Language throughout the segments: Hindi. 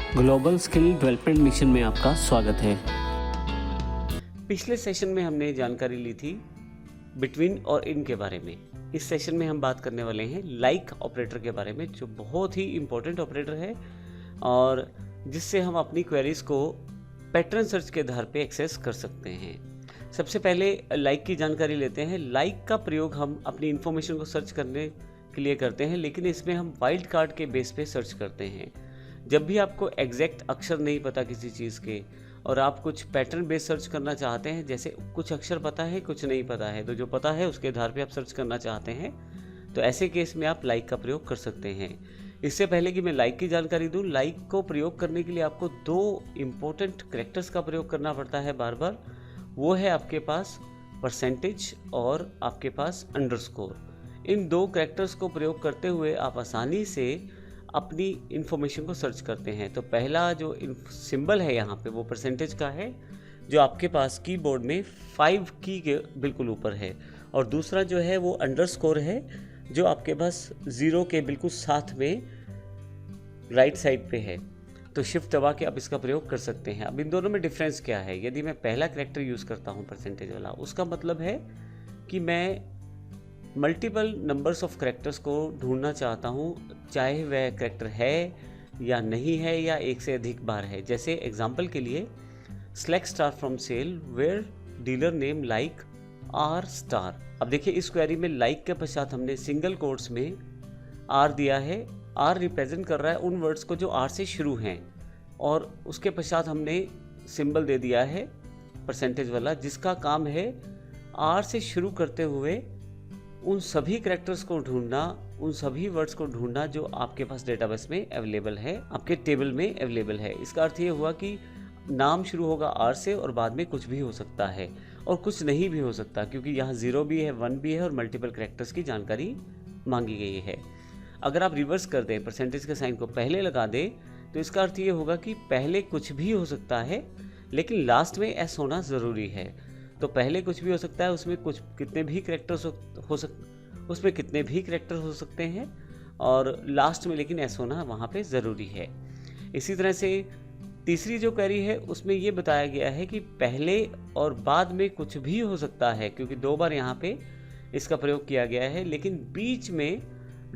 ग्लोबल स्किल डेवलपमेंट मिशन में आपका स्वागत है। पिछले सेशन में हमने जानकारी ली थी बिटवीन और इन के बारे में। इस सेशन में हम बात करने वाले हैं लाइक ऑपरेटर के बारे में, जो बहुत ही इम्पोर्टेंट ऑपरेटर है और जिससे हम अपनी क्वेरीज को पैटर्न सर्च के आधार पे एक्सेस कर सकते हैं। सबसे पहले लाइक की जानकारी लेते हैं। लाइक का प्रयोग हम अपनी इन्फॉर्मेशन को सर्च करने के लिए करते हैं, लेकिन इसमें हम वाइल्ड कार्ड के बेस पे सर्च करते हैं। जब भी आपको एग्जैक्ट अक्षर नहीं पता किसी चीज़ के और आप कुछ पैटर्न बेस सर्च करना चाहते हैं, जैसे कुछ अक्षर पता है कुछ नहीं पता है, तो जो पता है उसके आधार पे आप सर्च करना चाहते हैं, तो ऐसे केस में आप लाइक का प्रयोग कर सकते हैं। इससे पहले कि मैं लाइक की जानकारी दूं, लाइक को प्रयोग करने के लिए आपको दो इम्पोर्टेंट कैरेक्टर्स का प्रयोग करना पड़ता है बार बार। वो है आपके पास परसेंटेज और आपके पास अंडरस्कोर। इन दो कैरेक्टर्स को प्रयोग करते हुए आप आसानी से अपनी इंफॉर्मेशन को सर्च करते हैं। तो पहला जो सिंबल है यहाँ पे वो परसेंटेज का है, जो आपके पास कीबोर्ड में 5 की के बिल्कुल ऊपर है, और दूसरा जो है वो अंडरस्कोर है, जो आपके पास 0 के बिल्कुल साथ में राइट साइड पे है। तो शिफ्ट दबा के आप इसका प्रयोग कर सकते हैं। अब इन दोनों में डिफरेंस क्या है? यदि मैं पहला कैरेक्टर यूज़ करता हूँ परसेंटेज वाला, उसका मतलब है कि मैं मल्टीपल नंबर्स ऑफ कैरेक्टर्स को ढूंढना चाहता हूँ, चाहे वह कैरेक्टर है या नहीं है या एक से अधिक बार है। जैसे एग्जांपल के लिए select star from sale where dealer name like R star. अब देखिए इस क्वेरी में लाइक के पश्चात हमने सिंगल कोट्स में आर दिया है। आर रिप्रेजेंट कर रहा है उन वर्ड्स को जो आर से शुरू हैं, और उसके पश्चात हमने सिंबल दे दिया है परसेंटेज वाला, जिसका काम है आर से शुरू करते हुए उन सभी कैरेक्टर्स को ढूंढना, उन सभी वर्ड्स को ढूंढना जो आपके पास डेटाबेस में अवेलेबल है, आपके टेबल में अवेलेबल है। इसका अर्थ ये हुआ कि नाम शुरू होगा आर से और बाद में कुछ भी हो सकता है और कुछ नहीं भी हो सकता, क्योंकि यहाँ 0 भी है, 1 भी है और मल्टीपल कैरेक्टर्स की जानकारी मांगी गई है। अगर आप रिवर्स कर दें, परसेंटेज के साइन को पहले लगा दें, तो इसका अर्थ ये होगा कि पहले कुछ भी हो सकता है लेकिन लास्ट में एस होना ज़रूरी है। तो पहले कुछ भी हो सकता है, उसमें कितने भी कैरेक्टर्स उसमें कितने भी कैरेक्टर हो सकते हैं, और लास्ट में लेकिन एस होना वहाँ पे ज़रूरी है। इसी तरह से तीसरी जो क्वेरी है उसमें ये बताया गया है कि पहले और बाद में कुछ भी हो सकता है, क्योंकि 2 बार यहाँ पे इसका प्रयोग किया गया है, लेकिन बीच में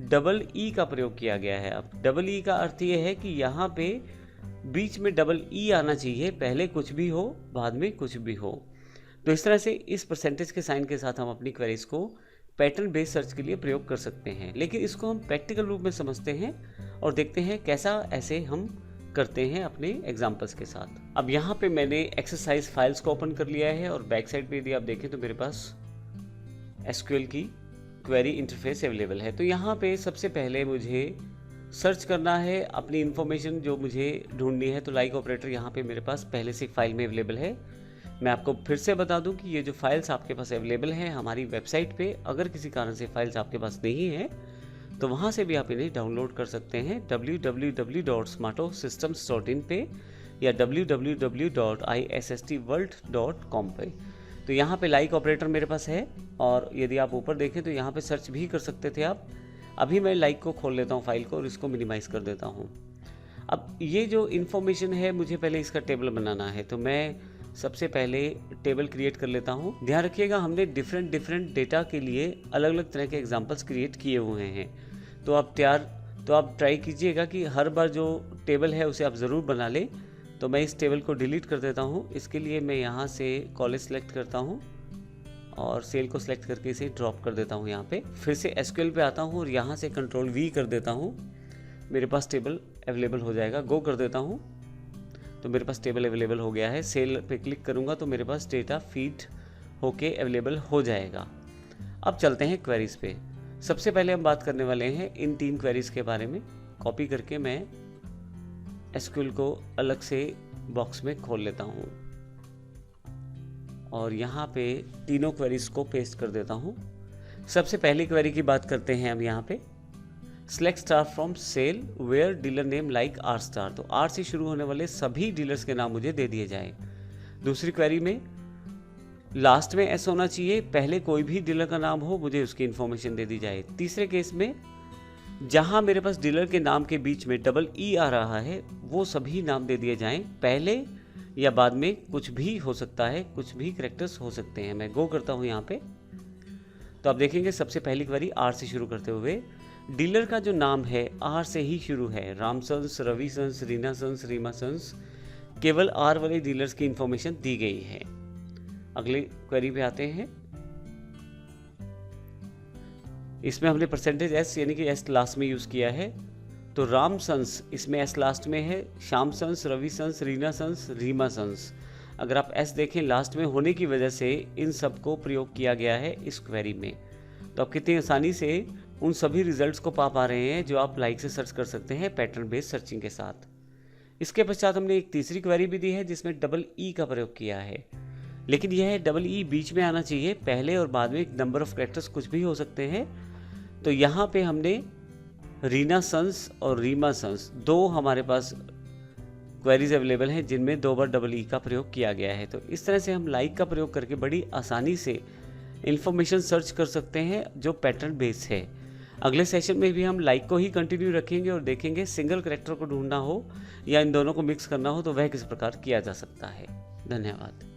डबल ई का प्रयोग किया गया है। अब डबल ई का अर्थ ये है कि यहाँ पे बीच में डबल ई आना चाहिए, पहले कुछ भी हो बाद में कुछ भी हो। तो इस तरह से इस परसेंटेज के साइन के साथ हम अपनी क्वेरीज को पैटर्न बेस्ड सर्च के लिए प्रयोग कर सकते हैं, लेकिन इसको हम प्रैक्टिकल रूप में समझते हैं और देखते हैं कैसा ऐसे हम करते हैं अपने एग्जाम्पल्स के साथ। अब यहाँ पे मैंने एक्सरसाइज फाइल्स को ओपन कर लिया है और बैक साइड पे यदि आप देखें तो मेरे पास एसक्यूएल की क्वेरी इंटरफेस अवेलेबल है। तो यहाँ पे सबसे पहले मुझे सर्च करना है अपनी इन्फॉर्मेशन जो मुझे ढूंढनी है। तो लाइक ऑपरेटर यहाँ पे मेरे पास पहले से फाइल में अवेलेबल है। मैं आपको फिर से बता दूं कि ये जो फाइल्स आपके पास अवेलेबल हैं हमारी वेबसाइट पे, अगर किसी कारण से फाइल्स आपके पास नहीं है तो वहाँ से भी आप इन्हें डाउनलोड कर सकते हैं www.smatosystems.in पे या www.issstworld.com पे। तो यहाँ पे लाइक ऑपरेटर मेरे पास है, और यदि आप ऊपर देखें तो यहाँ पे सर्च भी कर सकते थे आप। अभी मैं लाइक को खोल लेता हूँ फाइल को और इसको मिनिमाइज़ कर देता हूँ। अब ये जो इन्फॉर्मेशन है मुझे पहले इसका टेबल बनाना है, तो मैं सबसे पहले टेबल क्रिएट कर लेता हूँ। ध्यान रखिएगा हमने डिफरेंट डेटा के लिए अलग अलग तरह के एग्जांपल्स क्रिएट किए हुए हैं। तो आप ट्राई कीजिएगा कि हर बार जो टेबल है उसे आप ज़रूर बना लें। तो मैं इस टेबल को डिलीट कर देता हूँ। इसके लिए मैं यहाँ से कॉलेज सेलेक्ट करता हूँ और सेल को सिलेक्ट करके इसे ड्रॉप कर देता हूँ। यहाँ पे फिर से एसक्यूएल पे आता हूँ और यहाँ से कंट्रोल V कर देता हूँ। मेरे पास टेबल अवेलेबल हो जाएगा। गो कर देता हूँ तो मेरे पास टेबल अवेलेबल हो गया है। सेल पे क्लिक करूंगा तो मेरे पास डेटा फीड होके अवेलेबल हो जाएगा। अब चलते हैं क्वेरीज पे। सबसे पहले हम बात करने वाले हैं इन 3 क्वेरीज के बारे में। कॉपी करके मैं एसक्यूएल को अलग से बॉक्स में खोल लेता हूँ और यहाँ पे तीनों क्वेरीज को पेस्ट कर देता हूँ। सबसे पहली क्वेरी की बात करते हैं अब यहाँ पे। Select star from sale where dealer name like R star. तो आर से शुरू होने वाले सभी डीलर्स के नाम मुझे दे दिए जाए। दूसरी क्वेरी में लास्ट में एस होना चाहिए, पहले कोई भी डीलर का नाम हो मुझे उसकी इन्फॉर्मेशन दे दी जाए। तीसरे केस में जहां मेरे पास डीलर के नाम के बीच में डबल ई आ रहा है वो सभी नाम दे दिए जाएं, पहले या बाद में कुछ भी हो सकता है, कुछ भी कैरेक्टर्स हो सकते हैं। मैं गो करता हूं यहाँ पे, तो आप देखेंगे सबसे पहली क्वेरी आर से शुरू करते हुए डीलर का जो नाम है आर से ही शुरू है, रामसंस, रविसंस, रीनासंस, रीमासंस, केवल आर वाले डीलर्स की इंफॉर्मेशन दी गई है। अगले क्वेरी पे आते हैं, इसमें हमने परसेंटेज एस यानी कि एस लास्ट में यूज किया है, तो राम सन्स इसमें एस लास्ट में है, Shyam sons, Ravi sons, Rina sons, Rima sons. अगर आप एस देखें लास्ट में होने की वजह से इन सब को प्रयोग किया गया है इस क्वेरी में। तो आप कितनी आसानी से उन सभी रिजल्ट्स को पा रहे हैं जो आप लाइक से सर्च कर सकते हैं पैटर्न बेस्ड सर्चिंग के साथ। इसके पश्चात हमने एक तीसरी क्वेरी भी दी है जिसमें डबल ई का प्रयोग किया है, लेकिन यह डबल ई बीच में आना चाहिए, पहले और बाद में एक नंबर ऑफ कैरेक्टर्स कुछ भी हो सकते हैं। तो यहाँ पे हमने रीना सन्स और रीमा सन्स दो हमारे पास क्वेरीज अवेलेबल हैं जिनमें 2 बार डबल ई का प्रयोग किया गया है। तो इस तरह से हम लाइक का प्रयोग करके बड़ी आसानी से इंफॉर्मेशन सर्च कर सकते हैं जो पैटर्न बेस है। अगले सेशन में भी हम लाइक को ही कंटिन्यू रखेंगे और देखेंगे सिंगल कैरेक्टर को ढूंढना हो या इन दोनों को मिक्स करना हो तो वह किस प्रकार किया जा सकता है। धन्यवाद।